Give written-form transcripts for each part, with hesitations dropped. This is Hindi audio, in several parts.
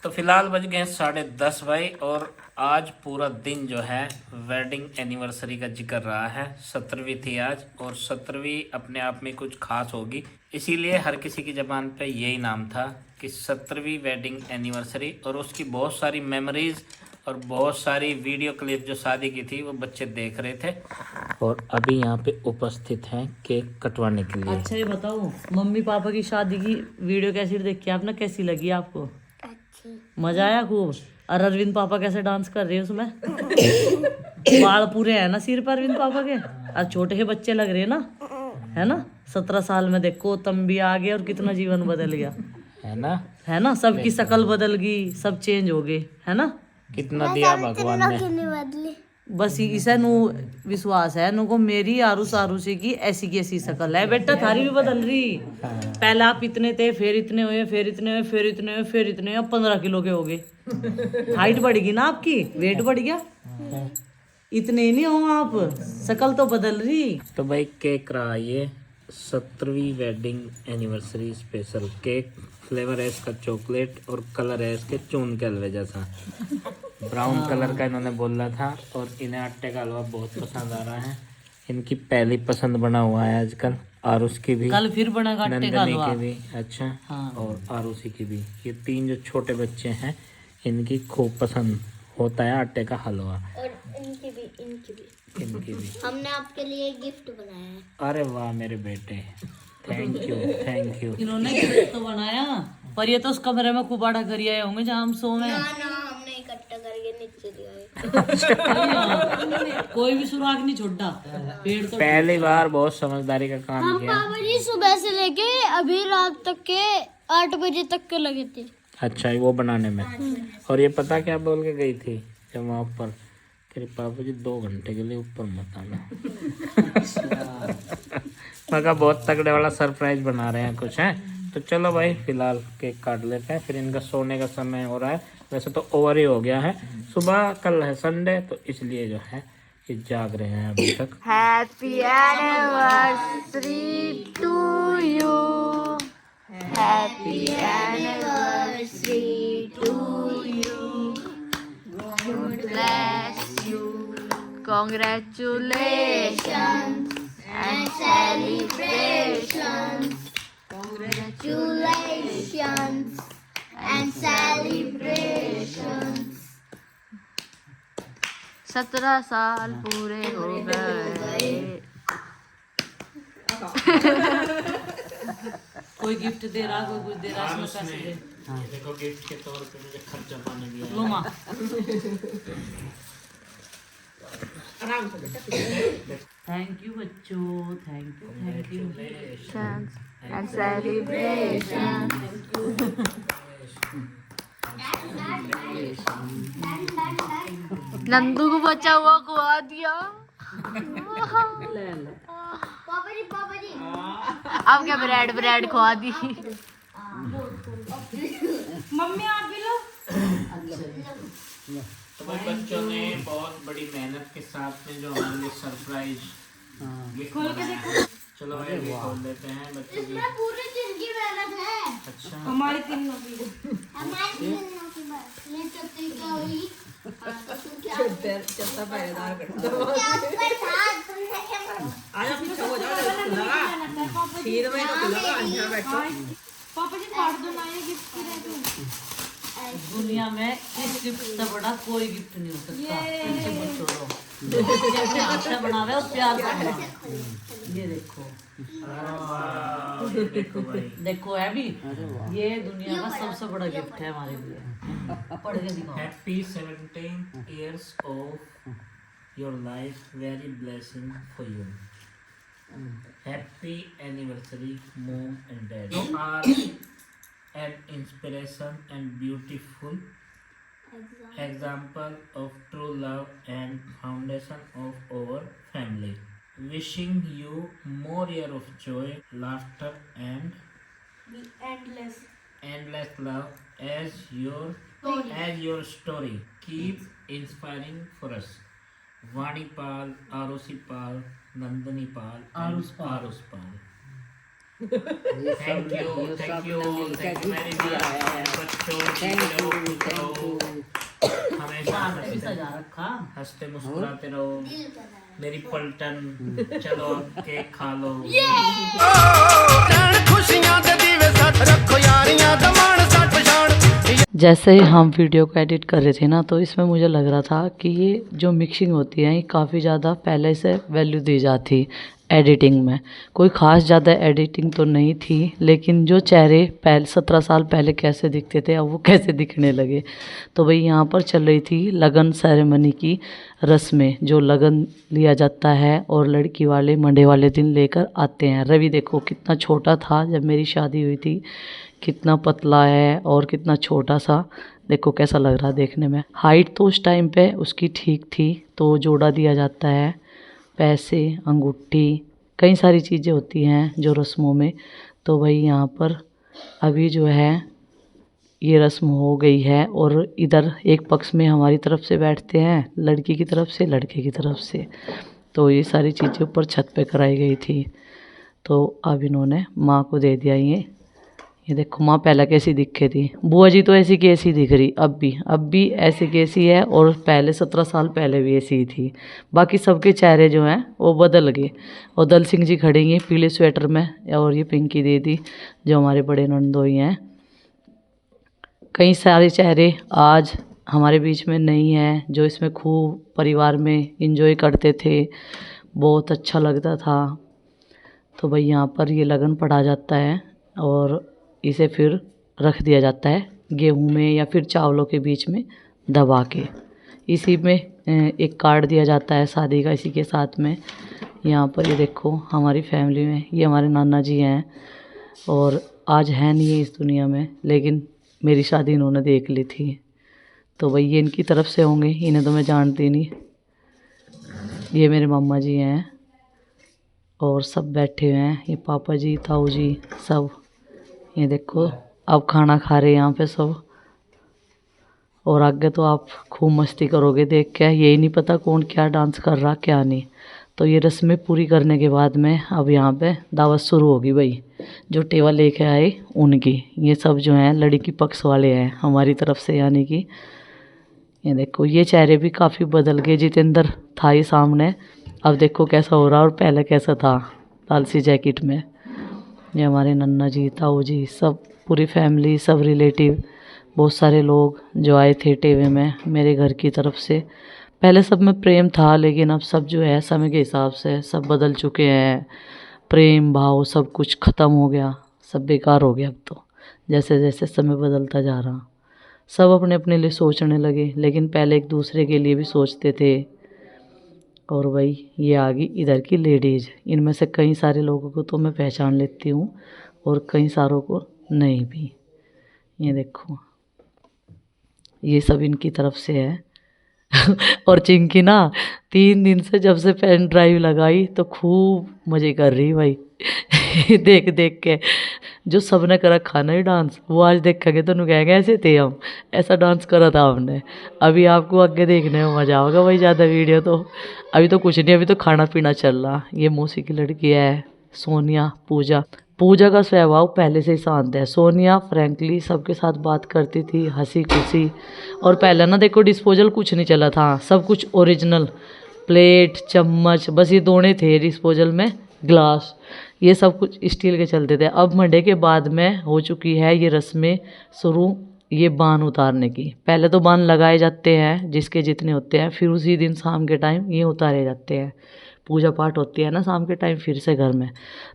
तो फिलहाल बज गए 10:30 भाई, और आज पूरा दिन जो है वेडिंग एनिवर्सरी का जिक्र रहा है। 17वीं थी आज, और 17वीं अपने आप में कुछ खास होगी, इसीलिए हर किसी की ज़बान पे यही नाम था कि 17वीं वेडिंग एनिवर्सरी। और उसकी बहुत सारी मेमोरीज और बहुत सारी वीडियो क्लिप जो शादी की थी वो बच्चे देख रहे थे, और अभी यहाँ पे उपस्थित हैं केक कटवाने के लिए। अच्छा ये बताओ, मम्मी पापा की शादी की वीडियो कैसी देख के आपने कैसी लगी आपको? अच्छी। मजा आया खूब? और अरविंद पापा कैसे डांस कर रहे हैं उसमें? बाल पूरे हैं ना सिर पर अरविंद पापा के, और छोटे से बच्चे लग रहे हैं ना, है ना? 17 साल में देखो तम भी आ गए और कितना जीवन बदल गया, है ना? सबकी शक्ल बदल गई, सब चेंज हो गए, है ना? कितना दिया भगवान ने। बस इसे नु विश्वास है नु को मेरी आरूसी की ऐसी शक्ल है बेटा, थारी भी बदल रही। पहले आप इतने थे, फिर इतने हुए, फिर इतने हुए, फिर इतने हुए, फिर इतने, अब 15 किलो के हो गए। हाइट बढ़ गई ना आपकी, वेट बढ़ गया। इतने ही नहीं हो आप, शक्ल तो बदल रही। तो भाई केक रहा ये 17वीं wedding anniversary special cake. Flavour है इसका चॉकलेट, और कलर है इसके चून के हलवे जैसा, ब्राउन कलर का इन्होंने बोला था। और इन्हें आटे का हलवा बहुत पसंद आ रहा है, इनकी पहली पसंद बना हुआ है आजकल। आरुष की भी, कल फिर बनेगा आटे का हलवा की भी। अच्छा हाँ। और आरुषी की भी। ये 3 जो छोटे बच्चे हैं इनकी खूब पसंद होता है आटे का हलवा। और इनकी भी हमने आपके लिए गिफ्ट बनाया है। अरे वाह मेरे बेटे, थैंक यू। इन्होंने गिफ्ट तो बनाया, पर ये तो उस कमरे में कुबाड़ा करी आए होंगे जहाँ हम सोए। ना हमने इकट्ठा करके नीचे दिया। कोई भी सुराग नहीं छोड़ा, पेड़ तो पहली बार बहुत समझदारी का काम किया। पापा जी सुबह से लेके अभी रात तक के 8 बजे तक के लगे थे। अच्छा वो बनाने में। और ये पता क्या बोल के गई थी जब वहाँ ऊपर, तेरे पापा जी 2 घंटे के लिए ऊपर मत आना। मगर बहुत तगड़े वाला सरप्राइज बना रहे हैं कुछ, है। तो चलो भाई फिलहाल केक काट लेते हैं, फिर इनका सोने का समय हो रहा है। वैसे तो ओवर ही हो गया है, सुबह कल है संडे, तो इसलिए जो है ये जाग रहे हैं अभी तक। Happy anniversary to you, happy anniversary to you, God bless you, congratulations and celebrations, congratulations and celebrations। 17 साल पूरे हो गए। कोई गिफ्ट दे रहा, कोई कुछ दे रहा, इसमें पैसे दे। देखो गिफ्ट के तौर पे मुझे खर्चा पाने दिया। लो माँ। थैंक यू बच्चों, thank you and celebration। Nandu को बचा हुआ खुआ दिया। पापा जी अब क्या ब्रेड खुआ दी। मम्मी आप भी लो। तो भाई बच्चों ने बहुत बड़ी मेहनत के साथ में जो हमारे लिए सरप्राइज गिफ्ट बनाया है। चलो भाई ये खोल देते हैं बच्चों की। पूरे दिन की मेहनत है। अच्छा हमारी तीनों की। ये चत्ती क्या हुई? चत्ता पहरेदार करता आजा पीछे हो जाओ लगा खीर में तो लगा अंदर बैठो। पापा जी काट दो ना, ये गिफ्ट की रह गई। दुनिया में इस गिफ्ट से बड़ा कोई गिफ्ट नहीं हो सकता। इनसे मत छोड़ो, जैसे हाथ से बनावे और प्यार से बनावे। ये देखो, देखो है भी, ये दुनिया का सबसे बड़ा गिफ्ट है हमारे लिए। पढ़ के दिखाओ। Happy 17 years of your life, very blessing for you. Happy anniversary mom and dad. You are an inspiration and beautiful example of true love and foundation of our family. Wishing you more year of joy, laughter and endless love as your story keep inspiring for us. Vani Pal, Arusi Pal, Nandani Pal, Arus Pal. Thank you very much. बच्चों सजा रखा। हंसते मुस्कुराते रहो मेरी पलटन, चलो केक खा लो। जैसे ही हम वीडियो को एडिट कर रहे थे ना, तो इसमें मुझे लग रहा था कि ये जो मिक्सिंग होती है ये काफ़ी ज़्यादा पहले से वैल्यू दी जाती एडिटिंग में। कोई ख़ास ज़्यादा एडिटिंग तो नहीं थी, लेकिन जो चेहरे पहले 17 साल पहले कैसे दिखते थे अब वो कैसे दिखने लगे। तो भाई यहाँ पर चल रही थी लगन सेरेमनी की रस्में, जो लगन लिया जाता है और लड़की वाले मंडे वाले दिन लेकर आते हैं। रवि देखो कितना छोटा था जब मेरी शादी हुई थी, कितना पतला है और कितना छोटा सा, देखो कैसा लग रहा है देखने में। हाइट तो उस टाइम पे उसकी ठीक थी, तो जोड़ा दिया जाता है, पैसे, अंगूठी, कई सारी चीज़ें होती हैं जो रस्मों में। तो भाई यहाँ पर अभी जो है ये रस्म हो गई है और इधर एक पक्ष में हमारी तरफ से बैठते हैं, लड़की की तरफ से, लड़के की तरफ से। तो ये सारी चीज़ें ऊपर छत पे कराई गई थी। तो अब इन्होंने माँ को दे दिया ये देखो माँ पहले कैसी दिखे थी, बुआ जी तो ऐसी की ऐसी दिख रही अब भी ऐसी कैसी है, और पहले 17 साल पहले भी ऐसी ही थी। बाकी सबके चेहरे जो हैं वो बदल गए। और दल सिंह जी खड़े हैं पीले स्वेटर में, और ये पिंकी दीदी जो हमारे बड़े नंदोई हैं। कई सारे चेहरे आज हमारे बीच में नहीं हैं, जो इसमें खूब परिवार में इंजॉय करते थे, बहुत अच्छा लगता था। तो भाई यहाँ पर ये लगन पढ़ा जाता है और इसे फिर रख दिया जाता है गेहूं में या फिर चावलों के बीच में दबा के। इसी में एक कार्ड दिया जाता है शादी का इसी के साथ में। यहाँ पर ये देखो हमारी फैमिली में ये हमारे नाना जी हैं, और आज है नहीं है इस दुनिया में, लेकिन मेरी शादी इन्होंने देख ली थी। तो भाई ये इनकी तरफ से होंगे, इन्हें तो मैं जानती नहीं। ये मेरे मामा जी हैं और सब बैठे हुए हैं, ये पापा जी, ताऊ जी सब। ये देखो अब खाना खा रहे हैं यहाँ पे सब, और आगे तो आप खूब मस्ती करोगे देख के, यही नहीं पता कौन क्या डांस कर रहा क्या नहीं। तो ये रस्में पूरी करने के बाद में अब यहाँ पे दावत शुरू होगी भाई, जो टेबल लेके आए उनकी। ये सब जो हैं लड़की पक्ष वाले हैं हमारी तरफ से, यानी कि ये देखो ये चेहरे भी काफ़ी बदल गए। जितेंद्र था ये सामने, अब देखो कैसा हो रहा और पहले कैसा था लाल सी जैकेट में। ये हमारे नन्ना जी, ताऊ जी, सब पूरी फैमिली, सब रिलेटिव, बहुत सारे लोग जो आए थे टेवे में मेरे घर की तरफ से। पहले सब में प्रेम था, लेकिन अब सब जो है समय के हिसाब से सब बदल चुके हैं। प्रेम भाव सब कुछ ख़त्म हो गया, सब बेकार हो गया। अब तो जैसे जैसे समय बदलता जा रहा, सब अपने अपने लिए सोचने लगे, लेकिन पहले एक दूसरे के लिए भी सोचते थे। और भाई ये आ गई इधर की लेडीज़, इनमें से कई सारे लोगों को तो मैं पहचान लेती हूँ और कई सारों को नहीं भी। ये देखो ये सब इनकी तरफ से है। और चिंकी ना 3 दिन से जब से पेन ड्राइव लगाई तो खूब मज़े कर रही भाई। देख देख के जो सब ने करा खाना ही डांस, वो आज देखेंगे तो नु कहेंगे ऐसे थे हम, ऐसा डांस करा था हमने। अभी आपको आगे देखने में मज़ा आएगा भाई ज़्यादा वीडियो तो। अभी तो कुछ नहीं, अभी तो खाना पीना चल रहा। ये मौसी की लड़की है सोनिया, पूजा का स्वभाव पहले से ही शांत है। सोनिया फ्रैंकली सबके साथ बात करती थी, हंसी खुशी। और पहले ना देखो डिस्पोजल कुछ नहीं चला था, सब कुछ ओरिजिनल, प्लेट चम्मच बस ये दोने थे डिस्पोजल में, ग्लास ये सब कुछ स्टील के चलते थे। अब मंडे के बाद में हो चुकी है ये रस्में शुरू, ये बान उतारने की। पहले तो बान लगाए जाते हैं जिसके जितने होते हैं, फिर उसी दिन शाम के टाइम ये उतारे जाते हैं। पूजा पाठ होती है ना शाम के टाइम फिर से घर में।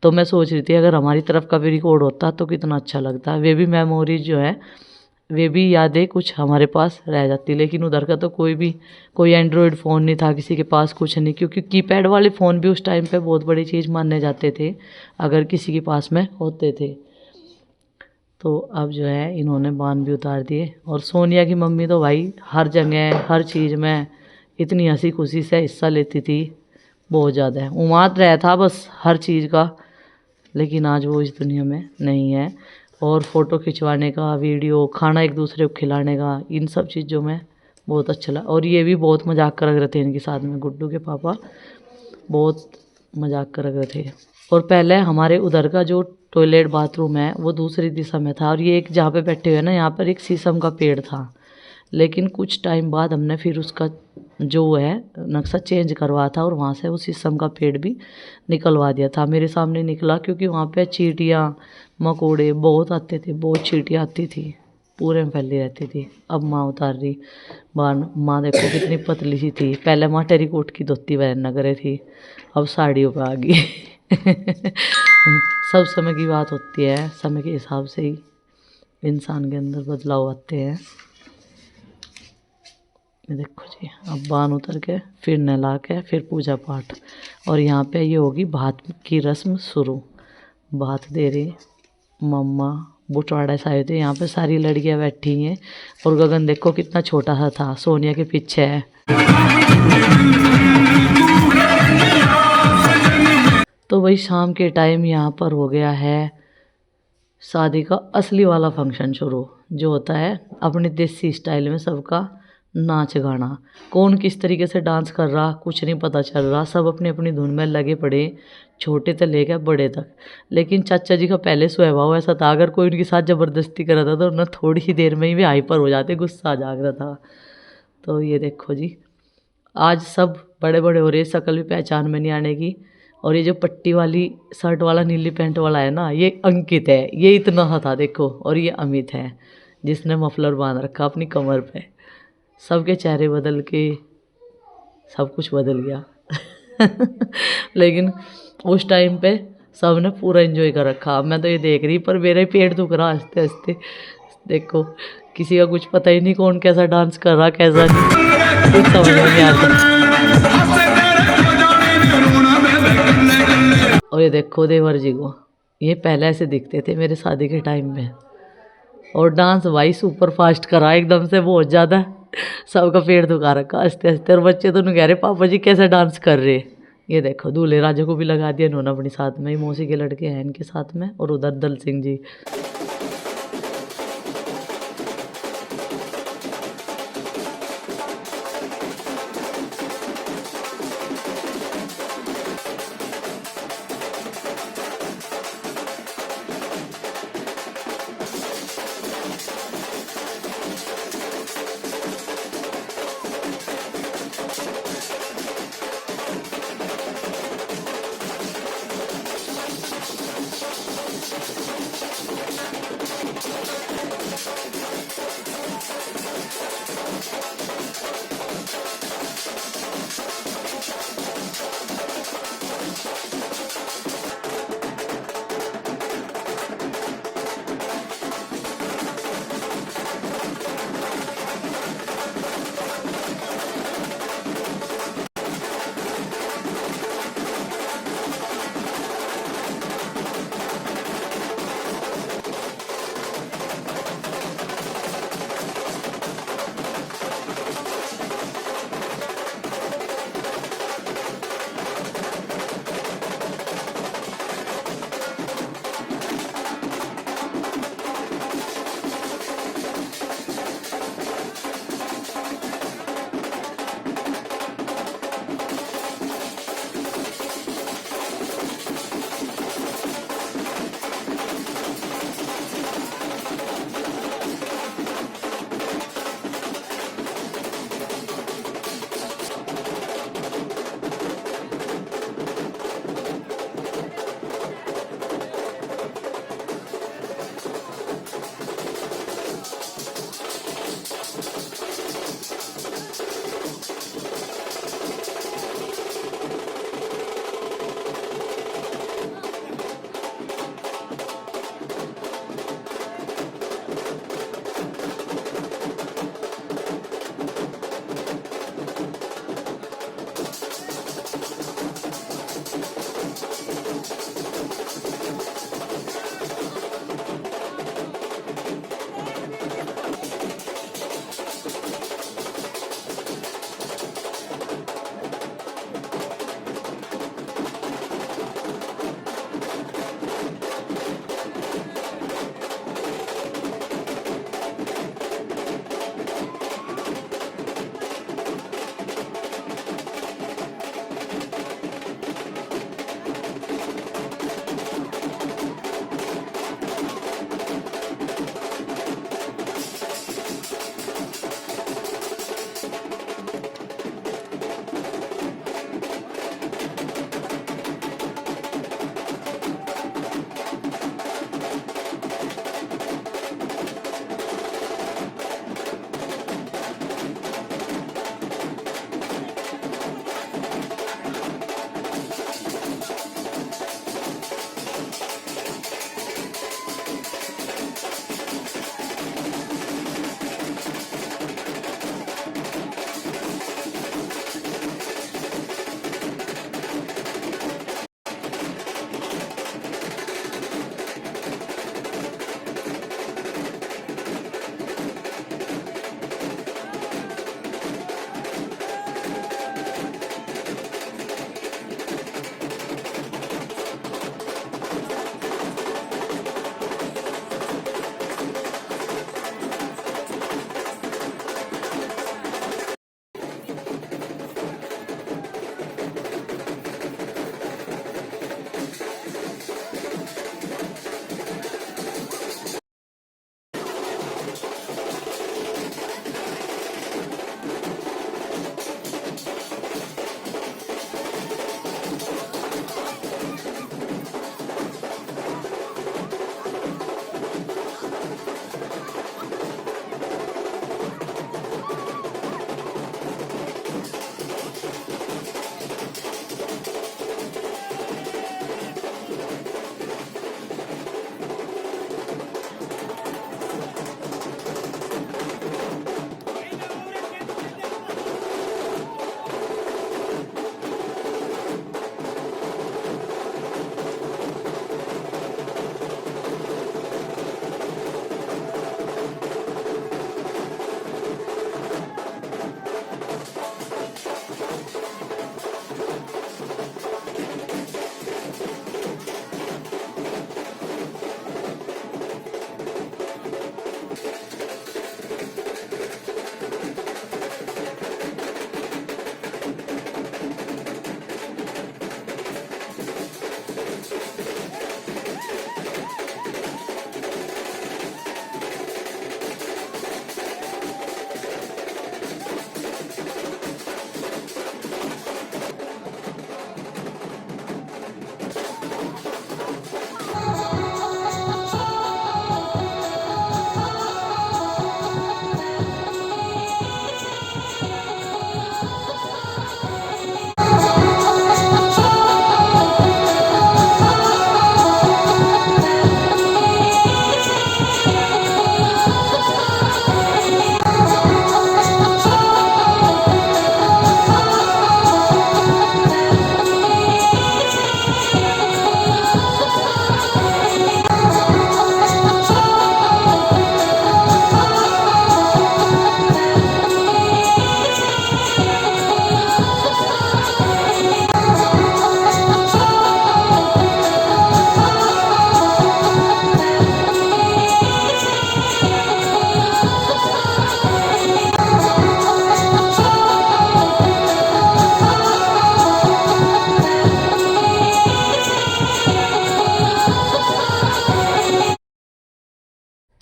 तो मैं सोच रही थी अगर हमारी तरफ का भी रिकॉर्ड होता तो कितना अच्छा लगता, वे भी मेमोरीज जो है, वे भी यादें कुछ हमारे पास रह जाती। लेकिन उधर का तो कोई एंड्रॉयड फ़ोन नहीं था किसी के पास, कुछ नहीं, क्योंकि कीपैड वाले फ़ोन भी उस टाइम पे बहुत बड़ी चीज़ माने जाते थे अगर किसी के पास में होते थे। तो अब जो है इन्होंने बान भी उतार दिए। और सोनिया की मम्मी तो भाई हर जगह हर चीज़ में इतनी हंसी खुशी से हिस्सा लेती थी, बहुत ज़्यादा उमाद रहा था बस हर चीज़ का। लेकिन आज वो इस दुनिया में नहीं है। और फ़ोटो खिंचवाने का, वीडियो, खाना एक दूसरे को खिलाने का, इन सब चीज़ों में बहुत अच्छा लगा। और ये भी बहुत मजाक कर रहे थे इनके साथ में, गुड्डू के पापा बहुत मजाक कर रहे थे। और पहले हमारे उधर का जो टॉयलेट बाथरूम है वो दूसरी दिशा में था, और ये एक जहाँ पे बैठे हुए ना यहाँ पर एक शीशम का पेड़ था, लेकिन कुछ टाइम बाद हमने फिर उसका जो है नक्शा चेंज करवा था और वहाँ से उस शीशम का पेड़ भी निकलवा दिया था। मेरे सामने निकला क्योंकि वहाँ पे चींटियाँ मकोड़े बहुत आते थे, बहुत चींटियाँ आती थी, पूरे में फैली रहती थी। अब माँ उतार रही बान, माँ देखो कितनी पतली सी थी। पहले माँ टेरीकोट की धोती पहन करे थी, अब साड़ियों पे आ गई। सब समय की बात होती है, समय के हिसाब से ही इंसान के अंदर बदलाव आते हैं। ये देखो जी, अब बान उतर के फिर नहला के फिर पूजा पाठ। और यहाँ पे ये होगी भात की रस्म शुरू। भात दे रही मम्मा, बुटवाड़ा साए थे। यहाँ पे सारी लड़कियाँ बैठी हैं और गगन देखो कितना छोटा सा था, सोनिया के पीछे है। तो वही शाम के टाइम यहाँ पर हो गया है शादी का असली वाला फंक्शन शुरू, जो होता है अपने देसी स्टाइल में सबका नाच गाना। कौन किस तरीके से डांस कर रहा कुछ नहीं पता चल रहा, सब अपनी अपनी धुन में लगे पड़े, छोटे से लेकर बड़े तक। लेकिन चाचा जी का पहले स्वभाव ऐसा था, अगर कोई उनके साथ ज़बरदस्ती कर रहा था तो उन्हें थोड़ी ही देर में ही वे हाइपर हो जाते, गुस्सा जाग रहा था। तो ये देखो जी, आज सब बड़े बड़े हो रहे, शक्ल भी पहचान में नहीं आने की। और ये जो पट्टी वाली शर्ट वाला नीली पैंट वाला है ना, ये अंकित है, ये इतना सा था देखो। और ये अमित है जिसने मफलर बांध रखा अपनी कमर पे। सबके चेहरे बदल के सब कुछ बदल गया। लेकिन उस टाइम पे सब ने पूरा एंजॉय कर रखा। मैं तो ये देख रही पर मेरा ही पेट दुख रहा हंसते हंसते। देखो किसी का कुछ पता ही नहीं कौन कैसा डांस कर रहा कैसा नहीं, कुछ समझ में नहीं आता। और ये देखो देवर जी को, ये पहले ऐसे दिखते थे मेरे शादी के टाइम में। और डांस भाई सुपर फास्ट करा एकदम से, बहुत ज़्यादा सबका पेट दुखा रखा हंसते हंसते। और बच्चे तो नहीं कह रहे पापा जी कैसे डांस कर रहे। ये देखो दूल्हे राजा को भी लगा दिया इन्होंने अपने साथ में, मौसी के लड़के हैं इनके साथ में। और उधर दल सिंह जी।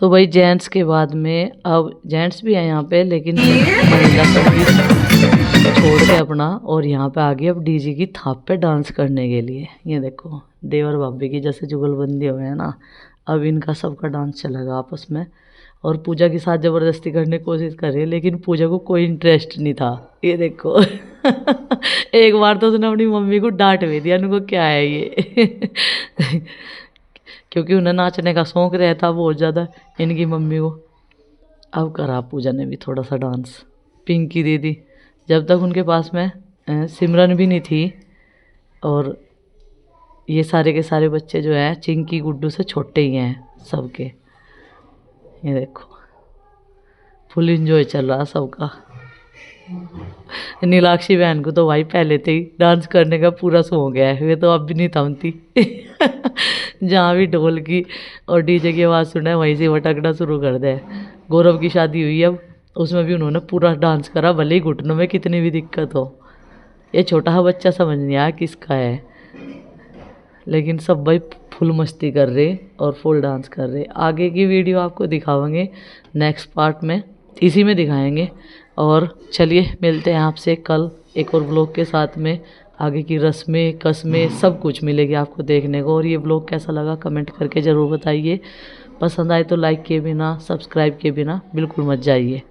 तो भाई जेंट्स के बाद में अब जेंट्स भी है यहाँ पे, लेकिन महिला सर्विस छोड़ के अपना और यहाँ पे आ गई अब डीजे की थाप पे डांस करने के लिए। ये देखो देवर भाभी की जैसे जुगलबंदी हो है ना, अब इनका सबका डांस चलेगा आपस में। और पूजा के साथ ज़बरदस्ती करने की कोशिश कर रही है, लेकिन पूजा को कोई इंटरेस्ट नहीं था। ये देखो एक बार तो उसने अपनी मम्मी को डांट भी दिया, उनको क्या है ये क्योंकि उन्हें नाचने का शौक रहता बहुत ज़्यादा इनकी मम्मी को। अब करा पूजा ने भी थोड़ा सा डांस। पिंकी दीदी जब तक उनके पास में सिमरन भी नहीं थी, और ये सारे के सारे बच्चे जो हैं चिंकी गुड्डू से छोटे ही हैं सबके। ये देखो फुल इंजॉय चल रहा सबका। नीलाक्षी बहन को तो भाई पहले से ही डांस करने का पूरा शौक है, वे तो अब भी नहीं थमती जहाँ भी ढोल की और डीजे की आवाज़ सुना है वहीं से भटकना शुरू कर दे। गौरव की शादी हुई अब, उसमें भी उन्होंने पूरा डांस करा, भले ही घुटनों में कितनी भी दिक्कत हो। ये छोटा सा बच्चा समझ नहीं आया किसका है, लेकिन सब भाई फुल मस्ती कर रहे और फुल डांस कर रहे। आगे की वीडियो आपको दिखाएंगे नेक्स्ट पार्ट में, इसी में दिखाएंगे। और चलिए मिलते हैं आपसे कल एक और व्लॉग के साथ में। आगे की रस्में कस्में सब कुछ मिलेगी आपको देखने को। और ये व्लॉग कैसा लगा कमेंट करके ज़रूर बताइए। पसंद आए तो लाइक किए बिना सब्सक्राइब किए बिना बिल्कुल मत जाइए।